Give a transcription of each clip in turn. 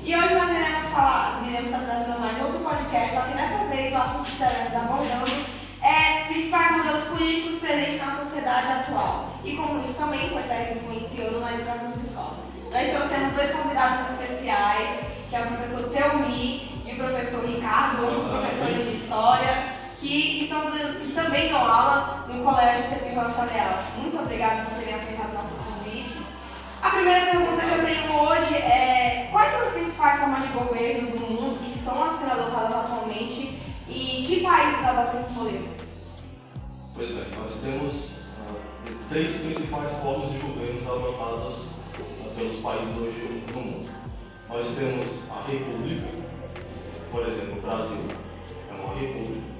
E hoje nós iremos estar trazendo mais outro podcast, só que dessa vez o assunto que estaremos abordando é principais modelos políticos presentes na sociedade atual e como isso também pode estar influenciando na educação das escolas. Nós trouxemos dois convidados especiais, que é o professor Teumi e o professor Ricardo, ambos professores de História, que também dão aula no Colégio Cepim Rocha. Muito obrigada por terem aceitado o nosso convite. A primeira pergunta que eu tenho hoje é: quais são as principais formas de governo do mundo que estão sendo adotadas atualmente e que países adotam esses modelos? Pois bem, nós temos três principais formas de governo adotadas pelos países hoje no mundo. Nós temos a república, por exemplo, o Brasil é uma república.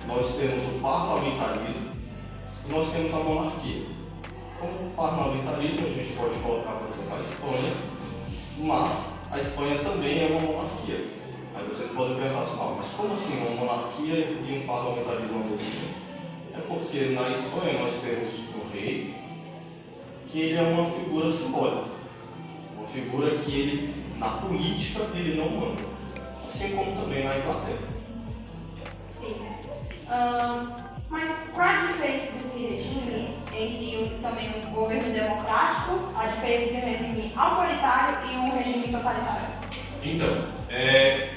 Nós temos o parlamentarismo e nós temos a monarquia. Como parlamentarismo, a gente pode colocar, por exemplo, a Espanha, mas a Espanha também é uma monarquia. Aí vocês podem perguntar assim: mas como assim uma monarquia e um parlamentarismo ao mesmo tempo? É porque na Espanha nós temos o rei, que ele é uma figura simbólica, uma figura que ele, na política, ele não manda, assim como também na Inglaterra. Sim. Mas qual é a diferença desse regime entre também um governo democrático, a diferença entre um regime autoritário e um regime totalitário? Então,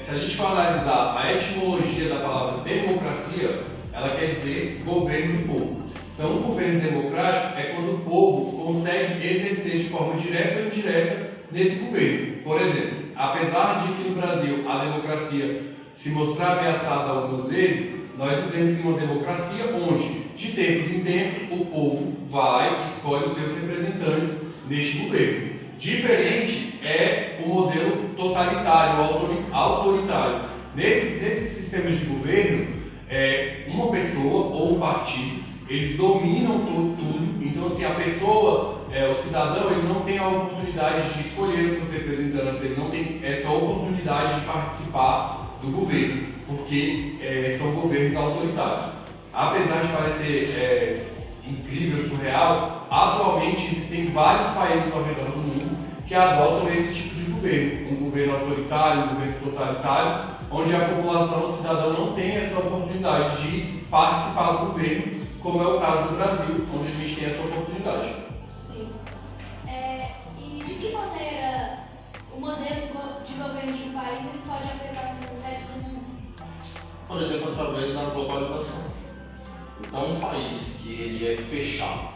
se a gente for analisar a etimologia da palavra democracia, ela quer dizer governo do povo. Então, o governo democrático é quando o povo consegue exercer de forma direta ou indireta nesse governo. Por exemplo, apesar de que no Brasil a democracia se mostrar ameaçada algumas vezes, nós vivemos em uma democracia onde, de tempos em tempos, o povo vai e escolhe os seus representantes neste governo. Diferente é o modelo totalitário, autoritário. Nesses sistemas de governo, uma pessoa ou um partido, eles dominam tudo. Então, assim, a pessoa, o cidadão, ele não tem a oportunidade de escolher os seus representantes, ele não tem essa oportunidade de participar do governo, porque são governos autoritários. Apesar de parecer incrível, surreal, atualmente existem vários países ao redor do mundo que adotam esse tipo de governo, um governo autoritário, um governo totalitário, onde a população, o cidadão, não tem essa oportunidade de participar do governo, como é o caso do Brasil, onde a gente tem essa oportunidade. Sim. E de que maneira o modelo de governo de um país pode afetar o resto do mundo? Por exemplo, através da globalização. Então, um país que ele é fechado,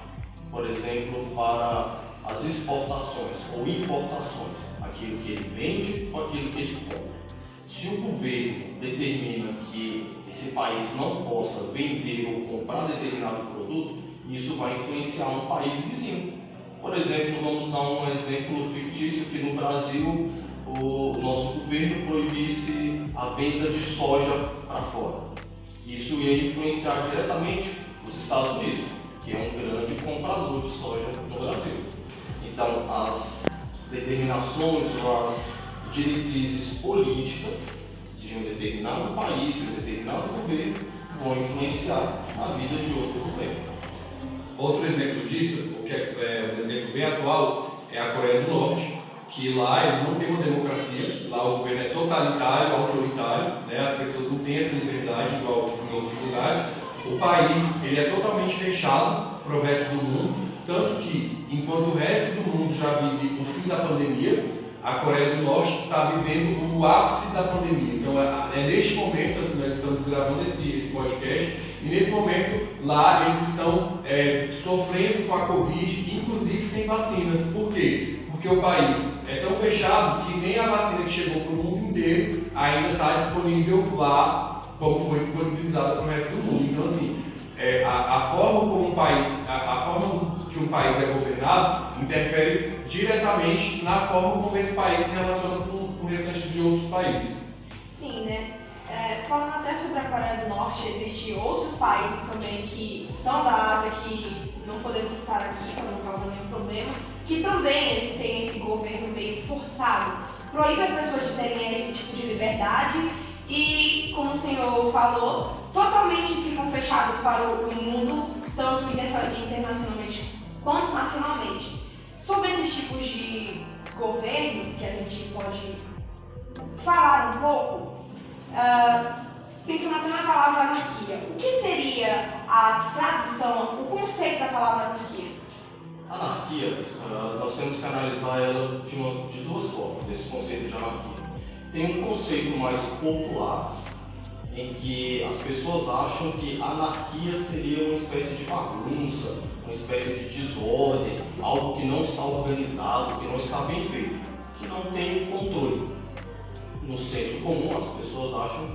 por exemplo, para as exportações ou importações, aquilo que ele vende ou aquilo que ele compra. Se o governo determina que esse país não possa vender ou comprar determinado produto, isso vai influenciar um país vizinho. Por exemplo, vamos dar um exemplo fictício que no Brasil o nosso governo proibisse a venda de soja para fora. Isso ia influenciar diretamente os Estados Unidos, que é um grande comprador de soja no Brasil. Então, as determinações ou as diretrizes políticas de um determinado país, de um determinado governo, vão influenciar a vida de outro governo. Outro exemplo disso, que é um exemplo bem atual, é a Coreia do Norte, que lá eles não têm uma democracia, lá o governo é totalitário, autoritário, né? As pessoas não têm essa liberdade igual em outros lugares. O país ele é totalmente fechado para o resto do mundo, tanto que, enquanto o resto do mundo já vive o fim da pandemia, a Coreia do Norte está vivendo o ápice da pandemia. Então, neste momento, assim, nós estamos gravando esse podcast, e nesse momento, lá eles estão sofrendo com a Covid, inclusive sem vacinas. Por quê? Porque o país é tão fechado que nem a vacina que chegou para o mundo inteiro ainda está disponível lá, como foi disponibilizada para o resto do mundo. Então, assim, a forma como um país, a forma que um país é governado interfere diretamente na forma como esse país se relaciona com o restante de outros países. Sim, né? Falando até sobre a Coreia do Norte, existem outros países também que são da Ásia, que não podemos citar aqui para não causar nenhum problema, que também eles têm esse governo meio forçado, proíbe as pessoas de terem esse tipo de liberdade e, como o senhor falou, totalmente ficam fechados para o mundo, tanto internacionalmente quanto nacionalmente. Sobre esses tipos de governos que a gente pode um pouco, pensando até na palavra anarquia. O que seria a tradução, o conceito da palavra anarquia? Anarquia, nós temos que analisar ela de duas formas, esse conceito de anarquia. Tem um conceito mais popular, em que as pessoas acham que anarquia seria uma espécie de bagunça, uma espécie de desordem, algo que não está organizado, que não está bem feito, que não tem controle. No senso comum, as pessoas acham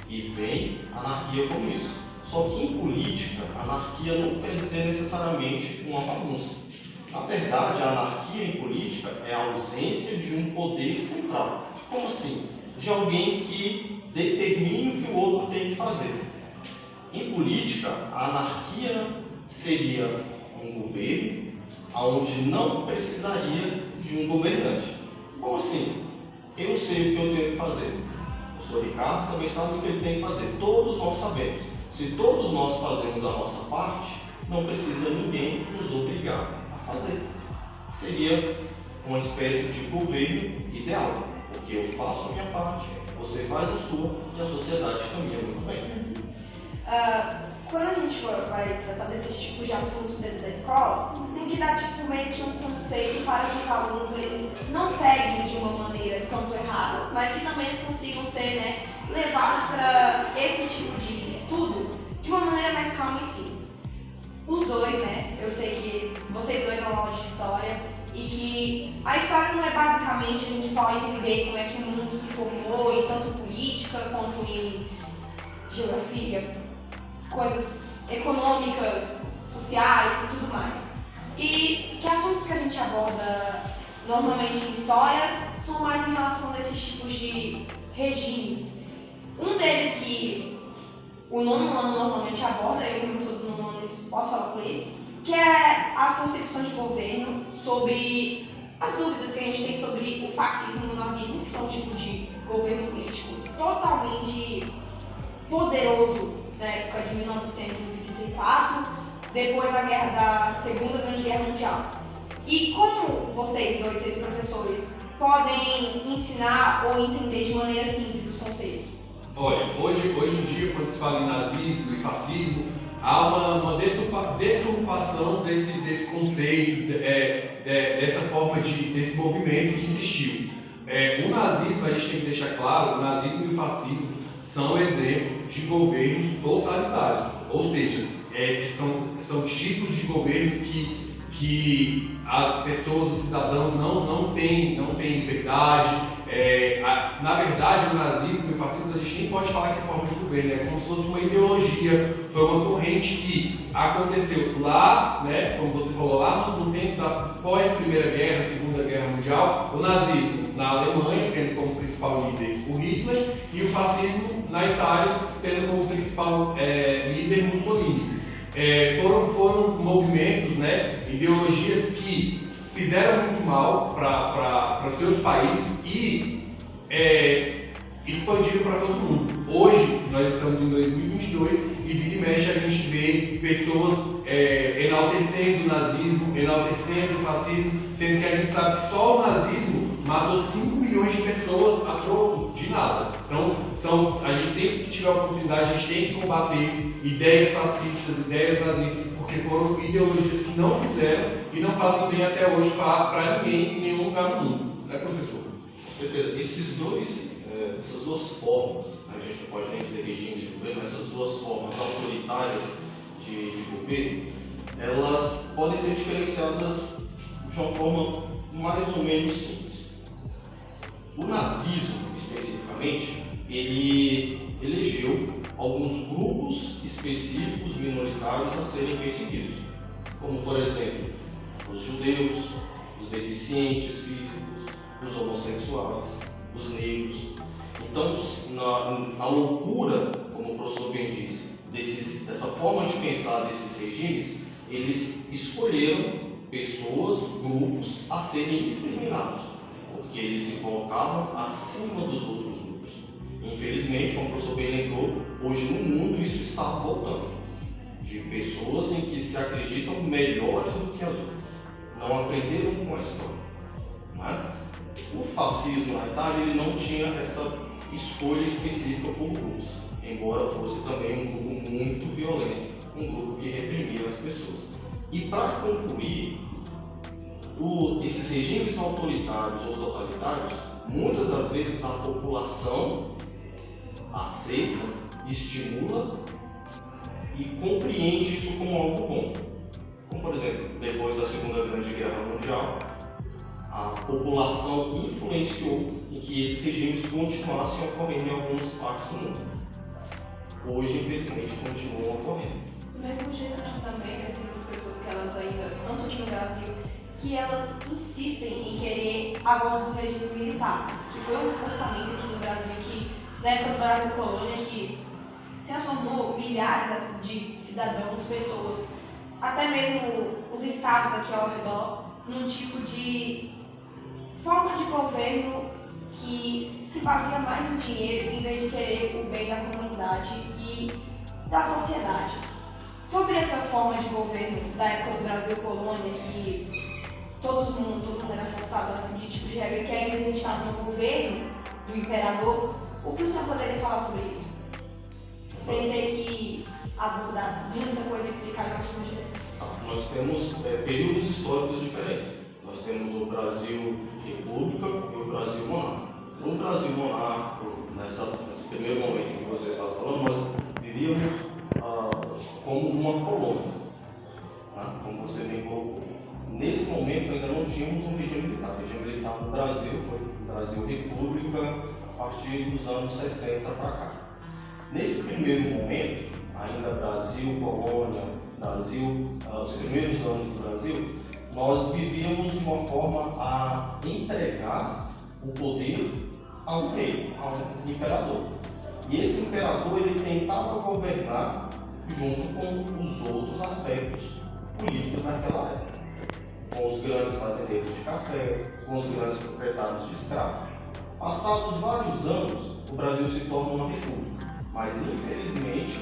e veem anarquia como isso. Só que em política, anarquia não quer dizer necessariamente uma bagunça. Na verdade, a anarquia em política é a ausência de um poder central. Como assim? De alguém que determine o que o outro tem que fazer. Em política, a anarquia seria um governo onde não precisaria de um governante. Como assim? Eu sei o que eu tenho que fazer. O senhor Ricardo também sabe o que ele tem que fazer. Todos nós sabemos. Se todos nós fazemos a nossa parte, não precisa ninguém nos obrigar a fazer. Seria uma espécie de governo ideal, porque eu faço a minha parte, você faz a sua e a sociedade caminha muito bem. Quando a gente vai tratar desses tipos de assuntos dentro da escola, tem que dar meio que um conceito para que os alunos eles não peguem de uma maneira tanto errada, mas que também eles consigam ser levados para esse tipo de estudo de uma maneira mais calma e simples. Os dois, eu sei que vocês dois dão aula de história e que a história não é basicamente a gente só entender como é que o mundo se formou em tanto política quanto em geografia, coisas econômicas, sociais e tudo mais. E que assuntos que a gente aborda normalmente em história são mais em relação a esses tipos de regimes. Um deles que o nono ano normalmente aborda, eu como sou do nono ano posso falar por isso, que é as concepções de governo sobre as dúvidas que a gente tem sobre o fascismo e o nazismo, que são um tipo de governo político totalmente poderoso na época de 1934, depois da Segunda Grande Guerra Mundial. E como vocês dois, sendo professores, podem ensinar ou entender de maneira simples os conceitos? Olha, hoje em dia, quando se fala em nazismo e fascismo, há uma deturpação desse conceito, dessa forma desse movimento que existiu. O nazismo, a gente tem que deixar claro, o nazismo e o fascismo são exemplos de governos totalitários, ou seja, são tipos de governo que as pessoas, os cidadãos não têm liberdade. Na verdade, o nazismo e o fascismo a gente nem pode falar que é forma de governo, é como se fosse uma ideologia, foi uma corrente que aconteceu lá, como você falou, lá no tempo da pós-Primeira Guerra, Segunda Guerra Mundial, o nazismo na Alemanha, tendo como principal líder o Hitler, e o fascismo na Itália, tendo como principal líder Mussolini. Foram movimentos, ideologias que fizeram muito mal para os seus países e expandiram para todo mundo. Hoje, nós estamos em 2022 e vira e mexe a gente vê pessoas enaltecendo o nazismo, enaltecendo o fascismo, sendo que a gente sabe que só o nazismo matou 5 milhões de pessoas a troco de nada. Então, a gente sempre que tiver a oportunidade, a gente tem que combater ideias fascistas, ideias nazistas, porque foram ideologias que não fizeram e não fazem bem até hoje para ninguém em nenhum lugar do mundo. Né, professor? Com certeza. Essas duas formas, a gente não pode nem dizer regimes de governo, essas duas formas autoritárias de governo, elas podem ser diferenciadas de uma forma mais ou menos simples. O nazismo, especificamente, ele elegeu alguns grupos específicos minoritários a serem perseguidos, como, por exemplo, os judeus, os deficientes físicos, os homossexuais, os negros. Então, na loucura, como o professor bem disse, dessa forma de pensar desses regimes, eles escolheram pessoas, grupos a serem exterminados, porque eles se colocavam acima dos outros grupos. Infelizmente, como o professor bem lembrou, hoje no mundo isso está voltando, de pessoas em que se acreditam melhores do que as outras, não aprenderam com a história. Não é? O fascismo na Itália ele não tinha essa escolha específica por grupos, embora fosse também um grupo muito violento, um grupo que reprimia as pessoas. E para concluir, esses regimes autoritários ou totalitários, muitas das vezes a população aceita, estimula e compreende isso como algo bom. Como, por exemplo, depois da Segunda Grande Guerra Mundial, a população influenciou em que esses regimes continuassem ocorrendo em algumas partes do mundo. Hoje, infelizmente, continuam ocorrendo. Do mesmo jeito que também, né, temos pessoas que elas ainda, tanto aqui no Brasil, que elas insistem em querer a volta do regime militar, que foi um forçamento aqui no Brasil, que na época do Brasil Colônia, que transformou milhares de cidadãos, pessoas, até mesmo os estados aqui ao redor, num tipo de forma de governo que se baseia mais em dinheiro em vez de querer o bem da comunidade e da sociedade. Sobre essa forma de governo da época do Brasil Colônia, que todo mundo era forçado a seguir tipo de regra, que ainda a gente estava no governo do imperador, o que o senhor poderia falar sobre isso? Sem ter que abordar muita coisa e explicar de uma forma diferente. Nós temos períodos históricos diferentes. Nós temos o Brasil República e o Brasil Monarca. No Brasil Monarca, nesse primeiro momento que você estava falando, nós vivíamos como uma colônia, né? Como você bem colocou. Nesse momento ainda não tínhamos um regime militar. O regime militar no Brasil foi o Brasil República a partir dos anos 60 para cá. Nesse primeiro momento, ainda Brasil, colônia, Brasil, os primeiros anos do Brasil, nós vivíamos de uma forma a entregar o poder ao rei, ao imperador. E esse imperador ele tentava governar junto com os outros aspectos políticos naquela época, com os grandes fazendeiros de café, com os grandes proprietários de escravos. Passados vários anos, o Brasil se torna uma república, mas infelizmente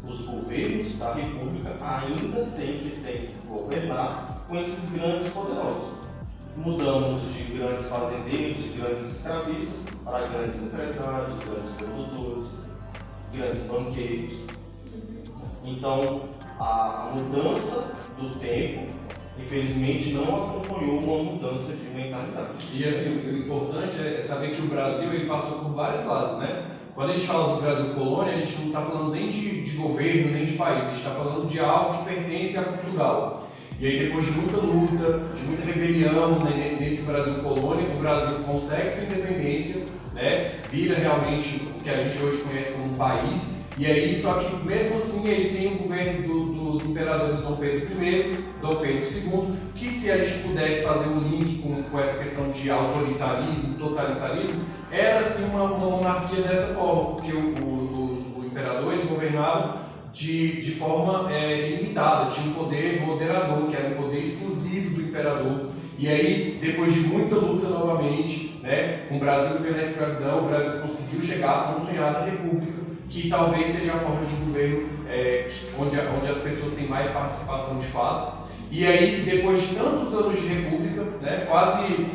os governos da república ainda têm que governar com esses grandes poderosos. Mudamos de grandes fazendeiros, de grandes escravistas, para grandes empresários, grandes produtores, grandes banqueiros. Então, a mudança do tempo, infelizmente, não acompanhou uma mudança de mentalidade. E assim, o importante é saber que o Brasil ele passou por várias fases, né? Quando a gente fala do Brasil colônia, a gente não está falando nem de governo, nem de país, a gente está falando de algo que pertence a Portugal. E aí, depois de muita luta, de muita rebelião, né, nesse Brasil colônia, o Brasil consegue sua independência, né, vira realmente o que a gente hoje conhece como um país. E aí, só que mesmo assim, ele tem o governo dos imperadores Dom Pedro I, Dom Pedro II, que se a gente pudesse fazer um link com essa questão de autoritarismo, totalitarismo, era assim uma monarquia dessa forma, porque o imperador ele governava de forma ilimitada, tinha um poder moderador, que era um poder exclusivo do imperador. E aí, depois de muita luta novamente, né, com o Brasil pela escravidão, o Brasil conseguiu chegar à tão sonhada república, que talvez seja a forma de governo onde as pessoas têm mais participação de fato. E aí, depois de tantos anos de república, né, quase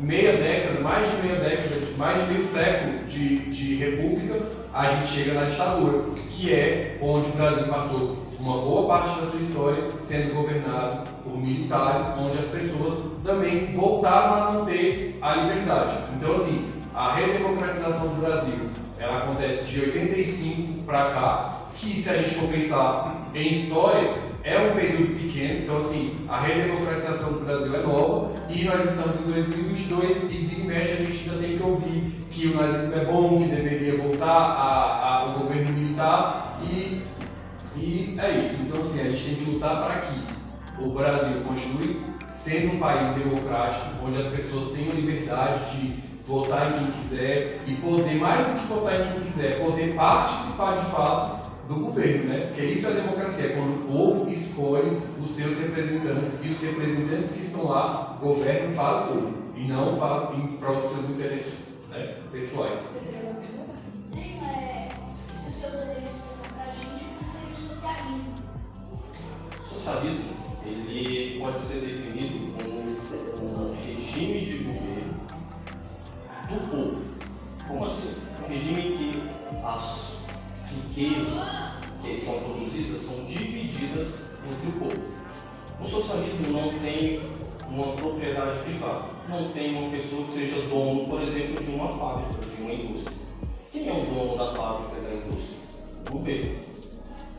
meia década, mais de meio século de república, a gente chega na ditadura, que é onde o Brasil passou uma boa parte da sua história sendo governado por militares, onde as pessoas também voltaram a não ter a liberdade. Então, assim, a redemocratização do Brasil, ela acontece de 85 para cá, que se a gente for pensar em história, é um período pequeno. Então, assim, a redemocratização do Brasil é nova e nós estamos em 2022 e vira e mexe a gente ainda tem que ouvir que o nazismo é bom, que deveria voltar ao governo militar e é isso. Então, assim, a gente tem que lutar para que o Brasil continue sendo um país democrático, onde as pessoas tenham liberdade de votar em quem quiser e poder, mais do que votar em quem quiser, poder participar de fato do governo, né? Porque isso é a democracia, é quando o povo escolhe os seus representantes e os representantes que estão lá governam para o povo e não em prol dos seus interesses, né, pessoais. Você teria uma pergunta? Se o senhor poderia explicar para a gente o que seria o socialismo? O socialismo, ele pode ser definido como um regime de governo do povo. Como assim? Um regime em que as riquezas que são produzidas são divididas entre o povo. O socialismo não tem uma propriedade privada, não tem uma pessoa que seja dono, por exemplo, de uma fábrica, de uma indústria. Quem é o dono da fábrica e da indústria? O governo.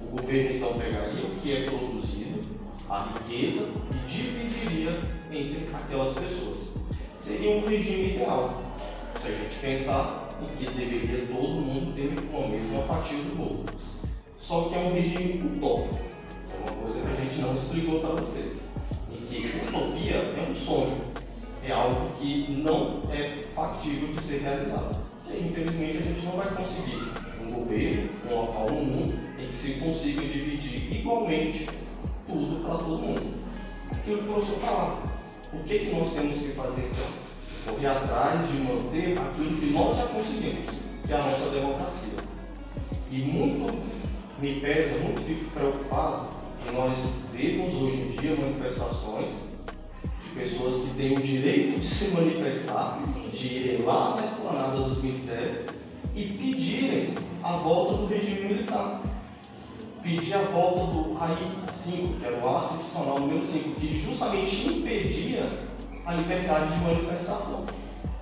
O governo então pegaria o que é produzido, a riqueza, e dividiria entre aquelas pessoas. Seria um regime ideal, se a gente pensar em que deveria todo mundo ter uma mesma fatia do bolo. Só que é um regime utópico, que é uma coisa que a gente não explicou para vocês. Em que utopia é um sonho, é algo que não é factível de ser realizado. E, infelizmente, a gente não vai conseguir um governo, um local no mundo em que se consiga dividir igualmente tudo para todo mundo. Aquilo que o professor falava, o que nós temos que fazer então? Correr atrás de manter aquilo que nós já conseguimos, que é a nossa democracia. E muito me pesa, muito fico preocupado em nós vermos hoje em dia manifestações de pessoas que têm o direito de se manifestar, de irem lá na esplanada dos ministérios e pedirem a volta do regime militar. Pedir a volta do AI-5, que era o ato institucional número 5, que justamente impedia a liberdade de manifestação.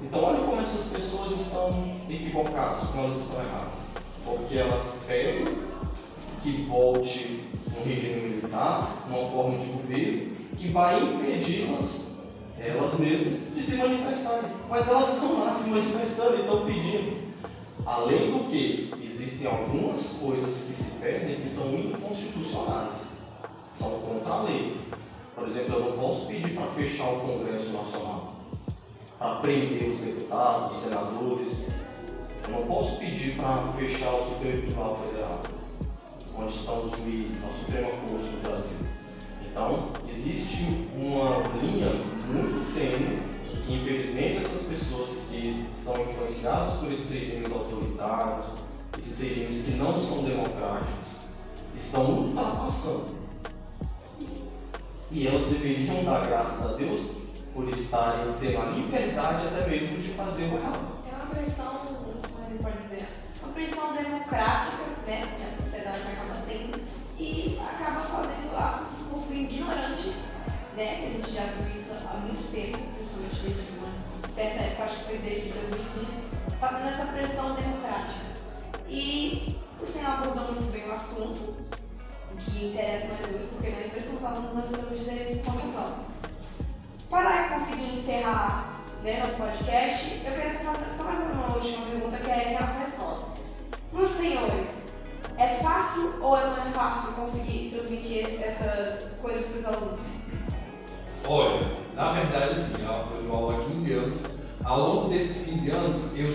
Então olha como essas pessoas estão equivocadas, como elas estão erradas. Porque elas pedem que volte um regime militar, uma forma de governo, que vai impedi-las, elas mesmas, de se manifestarem. Mas elas estão lá se manifestando e estão pedindo. Além do que, existem algumas coisas que se pedem que são inconstitucionais, são contra a lei. Por exemplo, eu não posso pedir para fechar o Congresso Nacional, para prender os deputados, os senadores. Eu não posso pedir para fechar o Supremo Tribunal Federal, onde estão os juízes, a Suprema Corte do Brasil. Então, existe uma linha muito tênue que, infelizmente, essas pessoas que são influenciadas por esses regimes autoritários, esses regimes que não são democráticos, estão ultrapassando. E elas deveriam dar graças a Deus por estarem tendo a liberdade até mesmo de fazer o errado. É uma pressão, como ele pode dizer, uma pressão democrática, né, que a sociedade acaba tendo e acaba fazendo atos um pouco ignorantes, né, que a gente já viu isso há muito tempo, principalmente desde uma certa época, acho que foi desde 2015, está tendo essa pressão democrática. E o senhor abordou muito bem o assunto, que interessa nós dois, porque nós dois somos alunos, nós podemos dizer isso por conta própria. Para conseguir encerrar, né, nosso podcast, eu queria fazer só mais uma última pergunta, que é em relação à escola. Para os senhores, é fácil ou não é fácil conseguir transmitir essas coisas para os alunos? Olha, na verdade sim, eu dou aula há 15 anos. Ao longo desses 15 anos, eu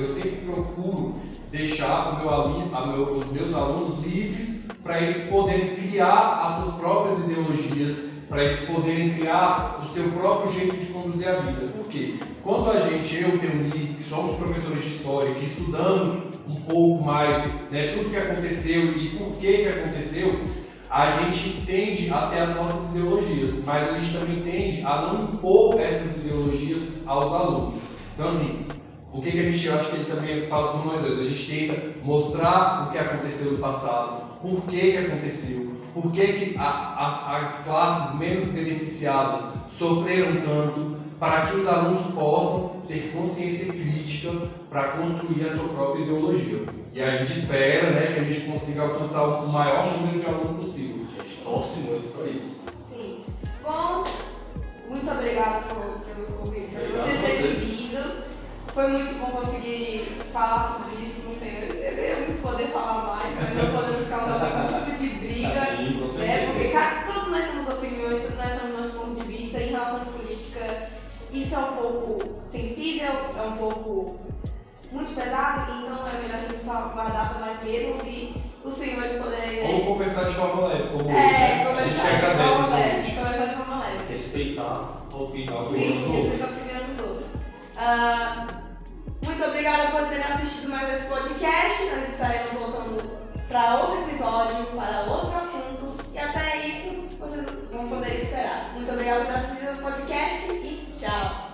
sempre procuro deixar os meus alunos livres para eles poderem criar as suas próprias ideologias, para eles poderem criar o seu próprio jeito de conduzir a vida. Por quê? Quando a gente, eu e o Ni, que somos professores de história, que estudamos um pouco mais, né, tudo que aconteceu e por que aconteceu, a gente tende a ter as nossas ideologias, mas a gente também tende a não impor essas ideologias aos alunos. Então, assim, o que a gente acha que ele também fala com nós dois? A gente tenta mostrar o que aconteceu no passado, por que aconteceu, por que as classes menos beneficiadas sofreram tanto, para que os alunos possam ter consciência crítica para construir a sua própria ideologia. E a gente espera, né, que a gente consiga alcançar o maior número de alunos possível. A gente torce muito para isso. Sim. Bom, muito obrigada pelo convite, por Obrigado vocês a terem vocês. vindo. Foi muito bom conseguir falar sobre isso com os senhores. Eu queria muito poder falar mais, mas não podemos causar nenhum tipo de briga. Sim, com Né? certeza. Porque todos nós temos opiniões, todos nós temos nosso ponto de vista em relação à política. Isso é um pouco sensível, é um pouco muito pesado, então é melhor a gente só guardar para nós mesmos e os senhores poderem. Ou conversar de forma leve, como É, a gente conversar de agradece forma o leve. convite. Conversar de forma leve. Respeitar a opinião do Sim, outro. respeitar a opinião dos outros. Muito obrigada por terem assistido mais esse podcast. Nós estaremos voltando para outro episódio, para outro assunto. E até isso vocês vão poder esperar. Muito obrigada por ter assistido o podcast e tchau!